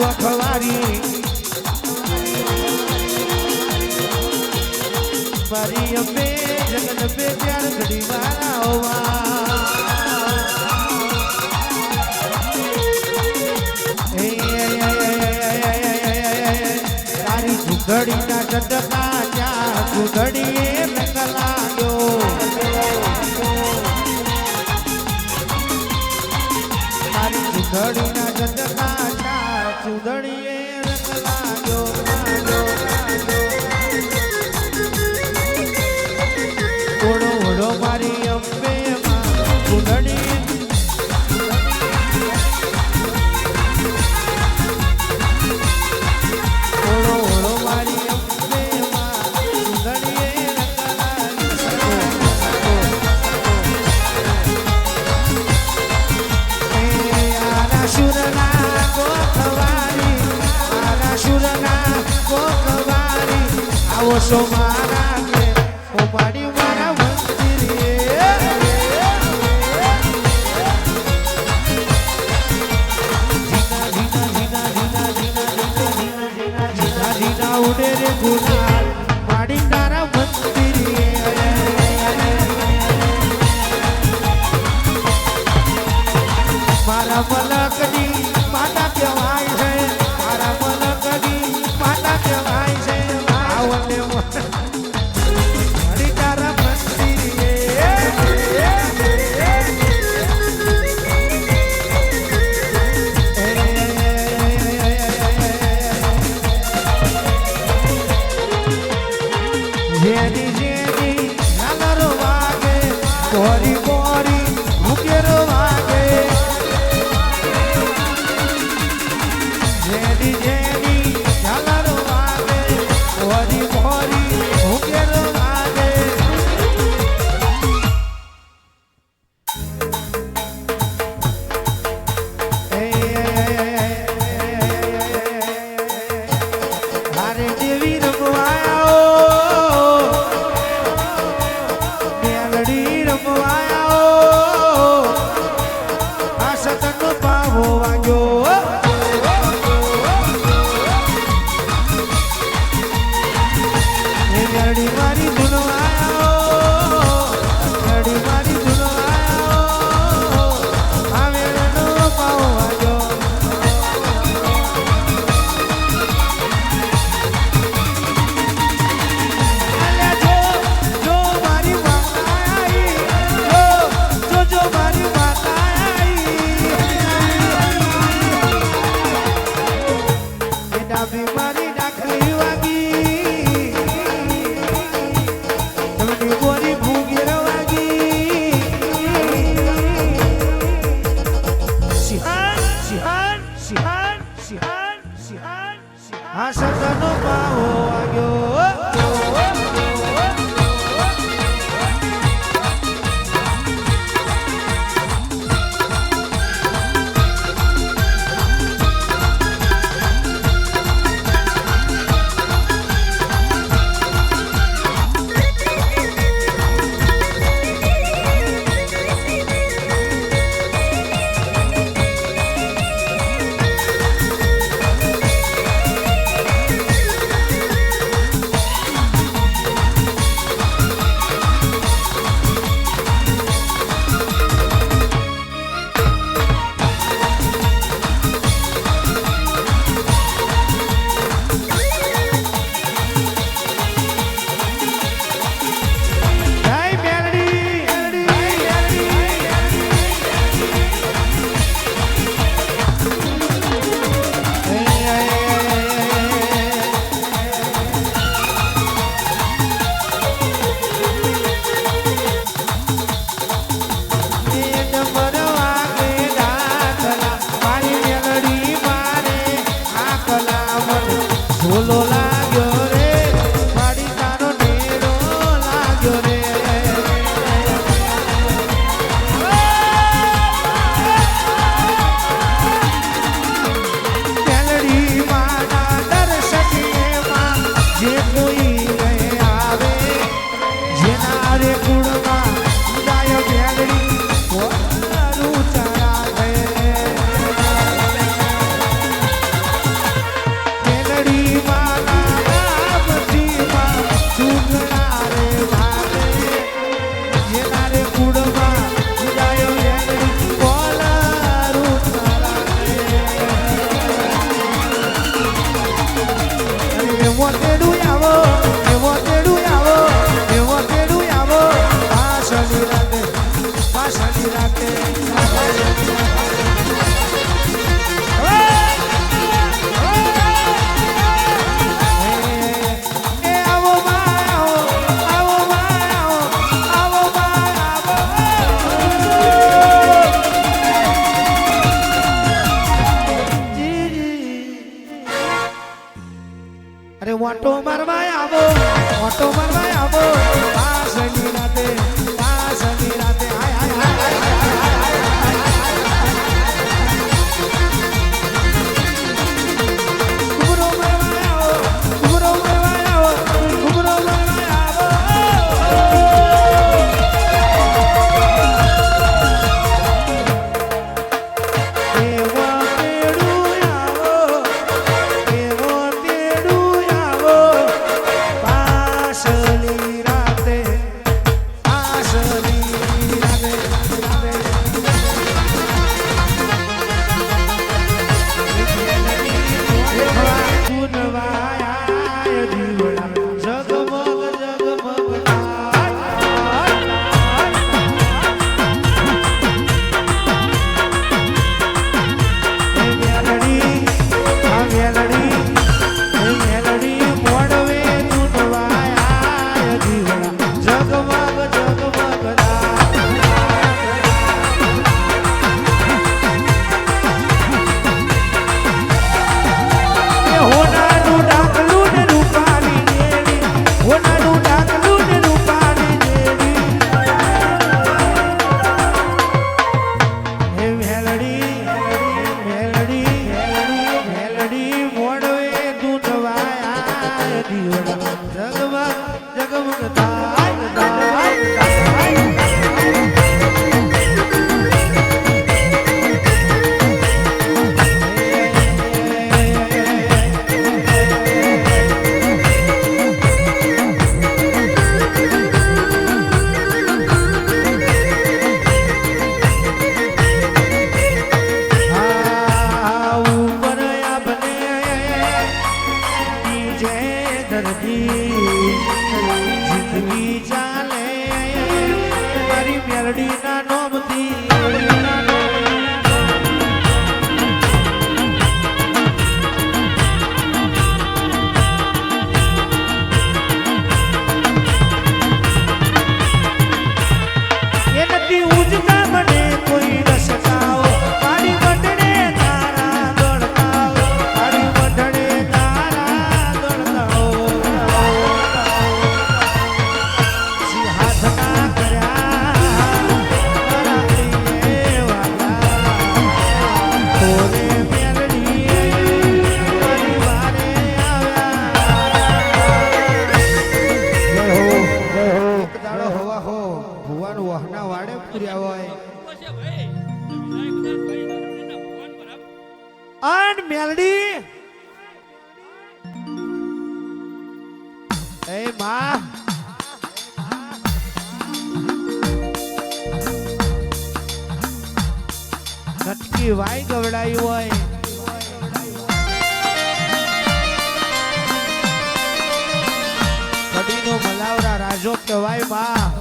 ગોખવારી મારી અંબે જગદંબે પ્યાર ઘડી વાળા હોવા તારી ઘડીના ચટકા ત્યાં ઘડીએ લાગ્યો તારી ઘડીના ચટકા ત્યાં સુધડીએ રંગ લાગ્યો ઓળો ઓળો મારી અંબે માં સુધડી સો મારા કે ઓ પાડી મારા મંદિરે જીના ઉડે રે ગુલાલ પાડી તારા મંદિરે મારા મલકની માતા કહેવાય છે મારા મલકની માતા કહેવાય છે Bori bori, mukero vage. Jeni jeni, chalaro vage. Bori bori, mukero vage. Hare devi ramaya o. મારવા આવો ઓટો મારવા આવો પાસની રાતે હાય હાય હાય ઘુમરો મારવા આવો ઘુમરો મારવા આવો ઘુમરો મારવા આવો જિંદગી ચાલે મારી મેલડી ના નોમથી એ નથી ઉજતા મને કોઈ રસકાઓ મારી મંડળે તારા દોડતાઓ મારી મંડળે તારા દોડતાઓ હાથના કર્યા તોરે મેલડી પરિવારે આવ્યા એક દાડો હવા હો ભુવાનું વહના વાડે પૂર્યા હોય અને મેલડી એ માં નટકી વાઈ ગવડાઈ હોય કડીનો મલાવરા રાજો કહેવાય માં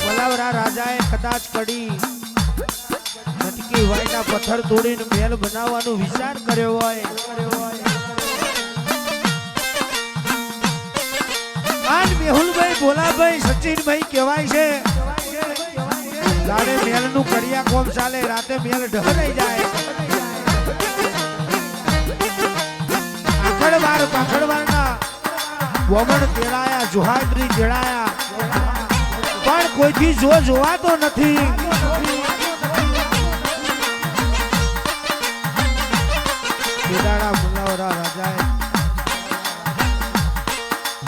મલાવરા રાજાએ કદાચ કડી નટકી વાયના પથ્થર તોડીને મહેલ બનાવવાનો વિચાર કર્યો હોય આજ મેહુલભાઈ ભોલાભાઈ સચિનભાઈ કહેવાય છે દાડે મેલ નું કડિયા કોમ ચાલે રાતે મેલ ઢહરાઈ જાય પાખડવાર ના વમણ તેડાયા જુહાદરી જેડાયા પણ કોઈથી જોવાતો નથી કેદાડા મુલાવરા રાજાએ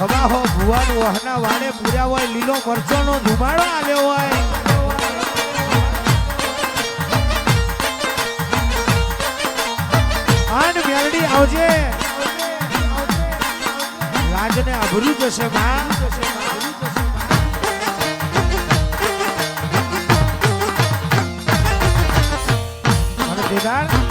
હવા હો ભુવાનું વહના વાડે પૂર્યા હોય લીલો મરચોનો ધુમાડો આવ્યો હોય આન મેલડી આવજે રાજને અભરું જશે માં અને કેદાર